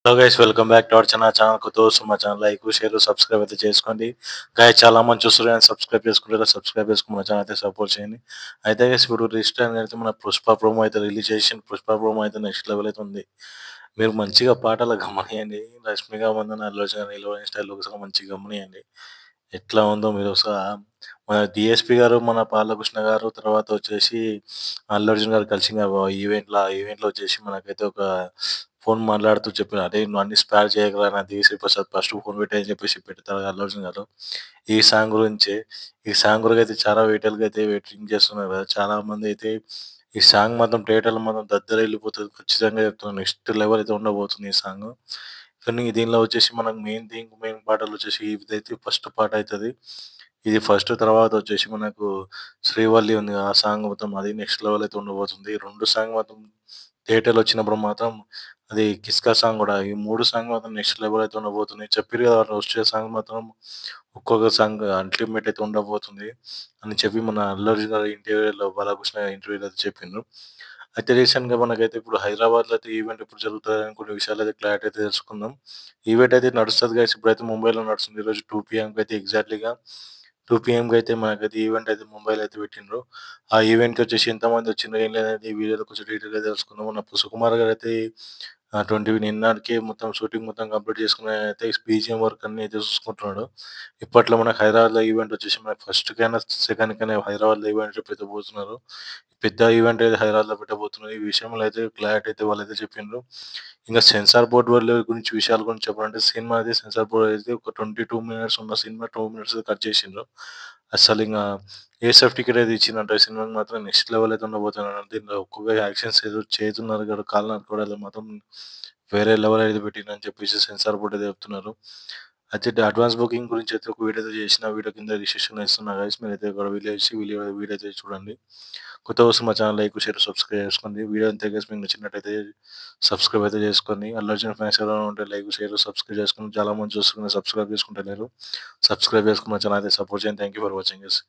Hello guys, welcome back to our channel. కొత్త వస్తు మా ఛానల్ లైక్, షేర్, సబ్స్క్రైబ్ అయితే చేసుకోండి. గైస్ చాలా మంది చూస్తారు కానీ సబ్స్క్రైబ్ చేసుకుని మన ఛానల్ అయితే సపోర్ట్ చేయండి. అయితే గైస్ ఇప్పుడు రీసెంట్ అయితే మన పుష్ప ప్రోమో అయితే రిలీజ్ చేసి పుష్ప ప్రోమో అయితే నెక్స్ట్ లెవెల్ అయితే ఉంది. మీరు మంచిగా పాటలు గమనియండి. రష్మిక మందన, అల్లు అర్జున్ గారి హీరోయిన్ స్టైల్ ఒకసారి మంచిగా గమనియండి. ఎట్లా ఉందో మీరు ఒకసారి మన డీఎస్పీ గారు, మన బాలకృష్ణ గారు, తర్వాత వచ్చేసి అల్లు అర్జున్ గారు కలిసి ఈవెంట్‌లో వచ్చేసి మనకైతే ఒక ఫోన్ మాట్లాడుతూ చెప్పారు. "అరేయ్! నువ్వు అన్ని స్పార్ చేయకురా నా దేవిశ్రీ ప్రసాద్ ఫస్ట్ ఫోన్ పెట్టేయ్" అని చెప్పేసి పెడతారు అల్లు అర్జున్ గారు. ఈ సాంగ్ గురించే. ఈ సాంగ్ కొరకైతే చాలా వెయిటింగ్ చేస్తున్నారు కదా! చాలామంది అయితే ఈ సాంగ్ మాత్రం థియేటర్‌లో మాత్రం దద్దరిల్లిపోతది. ఖచ్చితంగా చెప్తున్నాను. నెక్స్ట్ లెవెల్ అయితే ఉండబోతుంది ఈ సాంగు. కానీ దీనిలో వచ్చేసి మనకు మెయిన్ పాటలొచ్చేసి ఇదైతే ఫస్ట్ పాటయితది. ఇది ఫస్ట్ తర్వాత వచ్చేసి మనకు 'శ్రీవల్లి' ఉంది. ఆ సాంగ్ మొత్తం అది నెక్స్ట్ లెవెల్ అయితే ఉండబోతుంది. ఈ 2 సాంగ్ మాత్రం థియేటర్‌లో వచ్చినప్పుడు మాత్రం అది 'కిస్కా' సాంగ్ గూడా. ఈ 3 సాంగ్ మాత్రం నెక్స్ట్ లెవెల్ అయితే ఉండబోతున్నాయి. చెప్పిర్రు కదా! వచ్చే సాంగ్ మాత్రం ఒక్కొక్క సాంగ్ అల్టిమేట్ అయితే ఉండబోతుంది అని చెప్పి మన అల్లు అర్జున్ గారి ఇంటర్వ్యూలో, బాలకృష్ణ గారి ఇంటర్వ్యూలో అయితే చెప్పిండ్రు. అయితే రీసెంట్‌గా మనకైతే ఇప్పుడు హైదరాబాద్‌లో అయితే ఈవెంట్ ఎప్పుడు జరుగుతదని కొన్ని విషయాలైతే క్లారిటీ అయితే తెలుసుకుందాం. ఈవెంట్ అయితే నడుస్తది గైస్. ఇప్పుడైతే ముంబైలో నడుస్తుంది. ఈరోజు 2 పీఎంకి అయితే ఎగ్జాక్ట్‌లీగా 2 పీఎంకి అయితే మనకైతే ఈవెంట్ అయితే ముంబైలో అయితే పెట్టిండ్రు. ఆ ఈవెంట్‌కి వచ్చేసి ఎంతమంది వచ్చిండ్రు, ఏం లేదనేది ఈ వీడియోలో కొంచెం డీటెయిల్‌గా తెలుసుకుందాం. మన సుకుమార్ గారైతే 20 నిన్నటికే మొత్తం షూటింగ్ మొత్తం కంప్లీట్ చేసుకొని అయితే బీజీఎం వర్క్ అన్నీ అయితే చూసుకుంటున్నాడు. ఇప్పట్లో మనకు హైదరాబాద్‌లో ఈవెంట్ వచ్చేసి మనకు ఫస్ట్‌కైనా, సెకండ్‌కైనా హైదరాబాద్‌లో ఈవెంట్ పెట్టబోతున్నారు. పెద్ద ఈవెంట్ అయితే హైదరాబాద్‌లో పెట్టబోతున్నారు. ఈ విషయంలో అయితే క్లారిటీ అయితే వాళ్ళైతే చెప్పిండ్రు. ఇంక సెన్సార్ బోర్డ్ వాళ్ళ గురించి విషయాల గురించి చెప్పాలంటే సినిమా అయితే సెన్సార్ బోర్డ్ అయితే ఒక 22 మినిట్స్ ఉన్న సినిమా 2 మినిట్స్ కట్ చేసిండ్రు. అస్సలింగ ఏ సర్టిఫికేట్ అయితే ఇచ్చిందంటే ఈ సినిమాకి మాత్రం నెక్స్ట్ లెవెల్ అయితే ఉండబోతుందండి. దీంట్లో ఒక్కొక్క యాక్షన్స్ ఏదో చేతులు నరకడం, కాళ్ళు నరకడాలు మాత్రం వేరే లెవెల్ అయితే పెట్టిండ్రని చెప్పేసి సెన్సార్ బోర్డ్ అయితే చెప్తున్నారు. అయితే అడ్వాన్స్ బుకింగ్ గురించి అయితే ఒక వీడియో అయితే చేసిన. వీడియో కింద డిస్క్రిప్షన్‌లో ఇస్తున్నా గైస్. మీరైతే ఒక వీడియో అయితే చూడండి. కొత్తగా వస్తే మా ఛానల్ లైక్, షేర్, సబ్స్క్రైబ్ చేసుకోండి. వీడియో అంతే గైస్ మీకు నచ్చినట్టయితే సబ్స్క్రైబ్ అయితే చేసుకోండి. అల్లు అర్జున్ ఫ్యాన్స్ ఎవరైనా ఉంటే లైక్, షేర్, సబ్స్క్రైబ్ చేసుకోండి. చాలా మంది చూస్తున్నారు సబ్స్క్రైబ్ చేసుకుంటలేరు. సబ్స్క్రైబ్ చేసుకొని మా ఛానల్ అయితే సపోర్ట్ చేయండి. Thank you for watching guys.